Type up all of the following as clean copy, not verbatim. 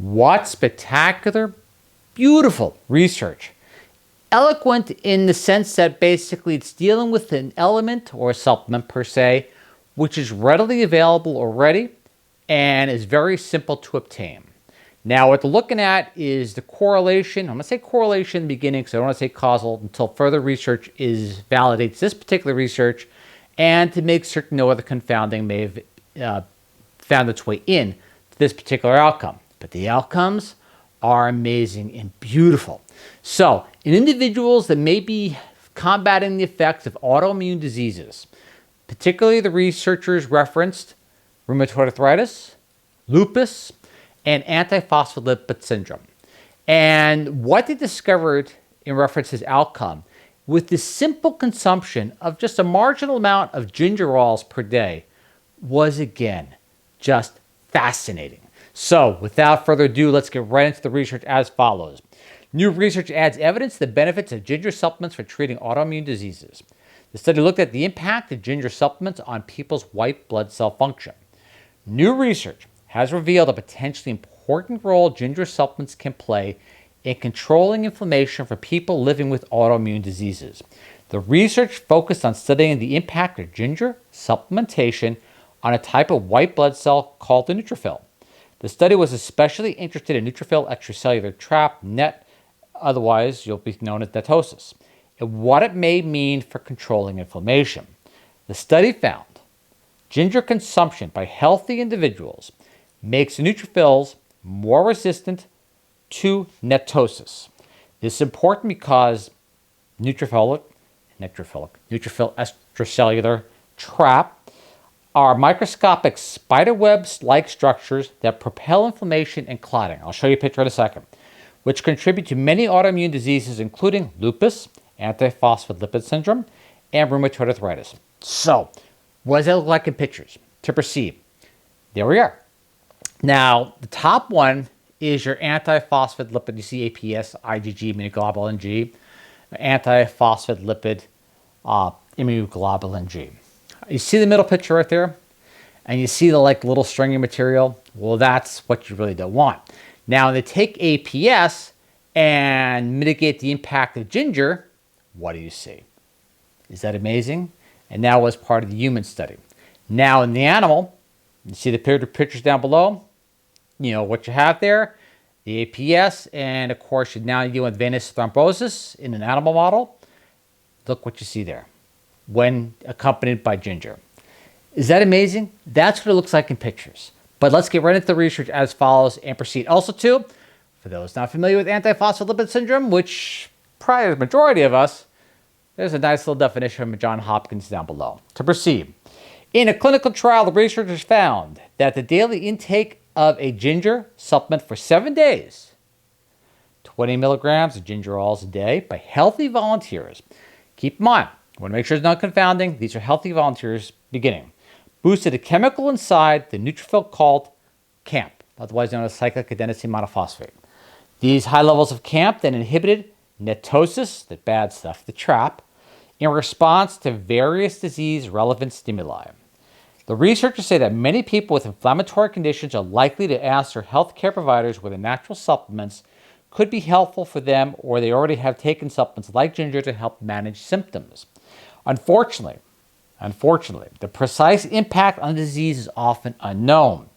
What spectacular, beautiful research. Eloquent in the sense that basically it's dealing with an element or a supplement per se, which is readily available already and is very simple to obtain. Now, what they're looking at is the correlation. I'm going to say correlation in the beginning because I don't want to say causal until further research validates this particular research and to make certain no other confounding may have found its way in to this particular outcome. But the outcomes are amazing and beautiful. So, in individuals that may be combating the effects of autoimmune diseases, particularly the researchers referenced rheumatoid arthritis, lupus, and antiphospholipid syndrome. And what they discovered in reference to this outcome with the simple consumption of just a marginal amount of gingerols per day was, again, just fascinating. So, without further ado, let's get right into the research as follows. New research adds evidence to the benefits of ginger supplements for treating autoimmune diseases. The study looked at the impact of ginger supplements on people's white blood cell function. New research has revealed a potentially important role ginger supplements can play in controlling inflammation for people living with autoimmune diseases. The research focused on studying the impact of ginger supplementation on a type of white blood cell called the neutrophil. The study was especially interested in neutrophil extracellular trap, NET, otherwise you'll be known as NETosis, and what it may mean for controlling inflammation. The study found ginger consumption by healthy individuals makes neutrophils more resistant to NETosis. This is important because neutrophil extracellular trap are microscopic spiderwebs-like structures that propel inflammation and clotting. I'll show you a picture in a second, which contribute to many autoimmune diseases, including lupus, antiphospholipid syndrome, and rheumatoid arthritis. So, what does that look like in pictures? To proceed, there we are. Now, the top one is your antiphospholipid. You see APS, IgG, immunoglobulin G, antiphospholipid, immunoglobulin G. You see the middle picture right there? And you see the little stringy material? Well, that's what you really don't want. Now, when they take APS and mitigate the impact of ginger, what do you see? Is that amazing? And that was part of the human study. Now, in the animal, you see the pictures down below? You know what you have there, the APS, and of course, you're now dealing with venous thrombosis in an animal model. Look what you see there when accompanied by ginger. Is that amazing? That's what it looks like in pictures. But let's get right into the research as follows and proceed. Also, too, for those not familiar with antiphospholipid syndrome, which probably the majority of us, there's a nice little definition from Johns Hopkins down below. To proceed, in a clinical trial, the researchers found that the daily intake of a ginger supplement for 7 days, 20 milligrams of gingerols a day by healthy volunteers. Keep in mind, I want to make sure it's not confounding. These are healthy volunteers beginning. Boosted a chemical inside the neutrophil called CAMP, otherwise known as cyclic adenosine monophosphate. These high levels of CAMP then inhibited NETosis, the bad stuff, the trap, in response to various disease-relevant stimuli. The researchers say that many people with inflammatory conditions are likely to ask their healthcare providers whether natural supplements could be helpful for them, or they already have taken supplements like ginger to help manage symptoms. Unfortunately, the precise impact on the disease is often unknown.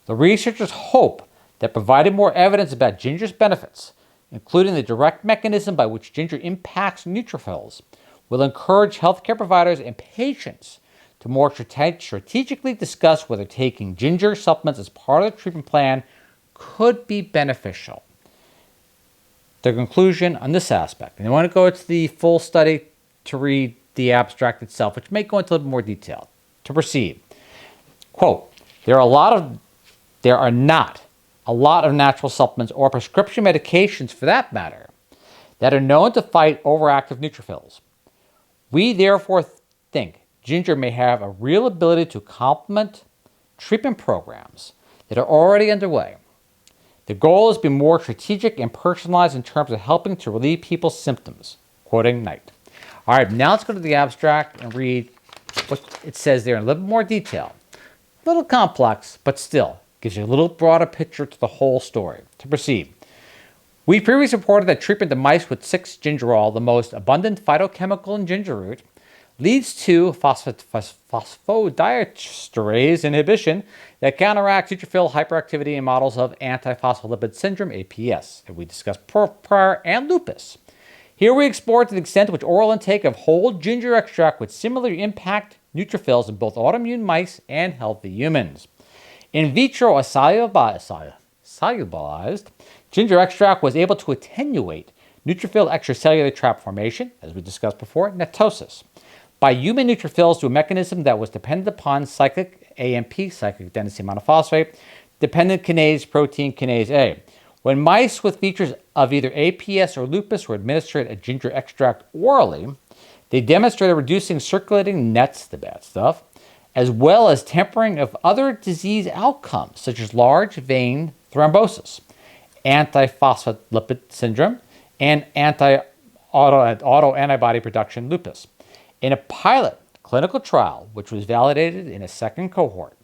The researchers hope that providing more evidence about ginger's benefits, including the direct mechanism by which ginger impacts neutrophils, will encourage healthcare providers and patients to more strategically discuss whether taking ginger supplements as part of the treatment plan could be beneficial. The conclusion on this aspect, and I want to go to the full study to read the abstract itself, which may go into a little more detail. To proceed, quote, there are not a lot of natural supplements or prescription medications for that matter that are known to fight overactive neutrophils. We therefore think ginger may have a real ability to complement treatment programs that are already underway. The goal is to be more strategic and personalized in terms of helping to relieve people's symptoms. Quoting Knight. All right, now let's go to the abstract and read what it says there in a little more detail. A little complex, but still Gives you a little broader picture to the whole story. To proceed. We previously reported that treatment of mice with 6-gingerol, the most abundant phytochemical in ginger root, leads to phosphodiesterase inhibition that counteracts neutrophil hyperactivity in models of antiphospholipid syndrome, APS, that we discussed prior, and lupus. Here we explored to the extent to which oral intake of whole ginger extract would similarly impact neutrophils in both autoimmune mice and healthy humans. In vitro solubilized ginger extract was able to attenuate neutrophil extracellular trap formation, as we discussed before, NETosis, by human neutrophils through a mechanism that was dependent upon cyclic AMP, cyclic adenosine monophosphate, dependent kinase protein kinase A. When mice with features of either APS or lupus were administered a ginger extract orally, they demonstrated reducing circulating NETs, the bad stuff, as well as tempering of other disease outcomes, such as large vein thrombosis, antiphospholipid syndrome, and autoantibody production lupus. In a pilot clinical trial, which was validated in a second cohort,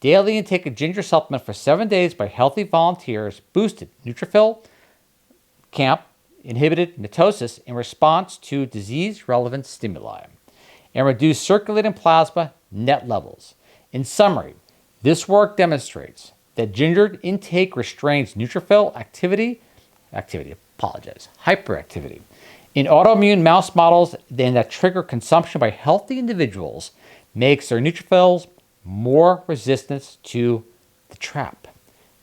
daily intake of ginger supplement for 7 days by healthy volunteers boosted neutrophil count, inhibited NETosis in response to disease-relevant stimuli, and reduced circulating plasma NET levels. In summary, this work demonstrates that ginger intake restrains neutrophil hyperactivity in autoimmune mouse models then that trigger consumption by healthy individuals makes their neutrophils more resistant to the trap,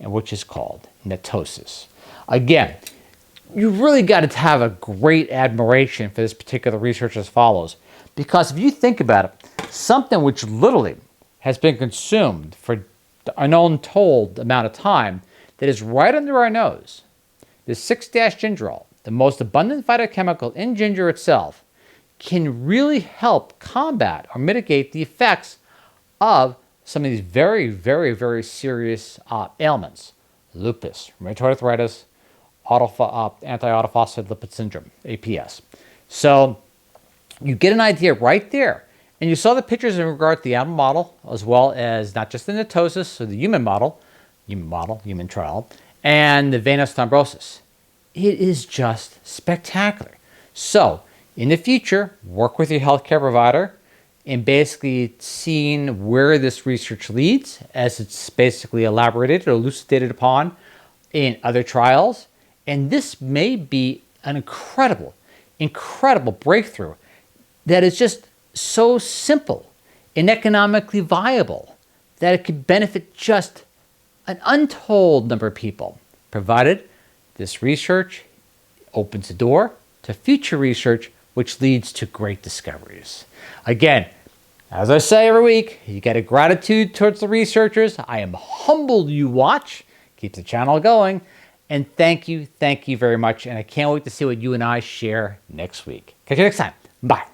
and which is called NETosis. Again, you really got to have a great admiration for this particular research as follows, because if you think about it, something which literally has been consumed for an untold amount of time that is right under our nose, the 6-gingerol, the most abundant phytochemical in ginger itself, can really help combat or mitigate the effects of some of these very, very, very serious ailments. Lupus, rheumatoid arthritis, anti-autophospholipid syndrome, APS. So you get an idea right there. And you saw the pictures in regard to the animal model, as well as not just the NETosis, so the human trial, and the venous thrombosis. It is just spectacular. So, in the future, work with your healthcare provider in basically seeing where this research leads, as it's basically elaborated or elucidated upon in other trials. And this may be an incredible, incredible breakthrough that is just so simple and economically viable that it could benefit just an untold number of people, provided this research opens the door to future research which leads to great discoveries. Again, as I say every week, you get a gratitude towards the researchers. I am humbled you watch, keep the channel going, and thank you very much, and I can't wait to see what you and I share next week. Catch you next time. Bye.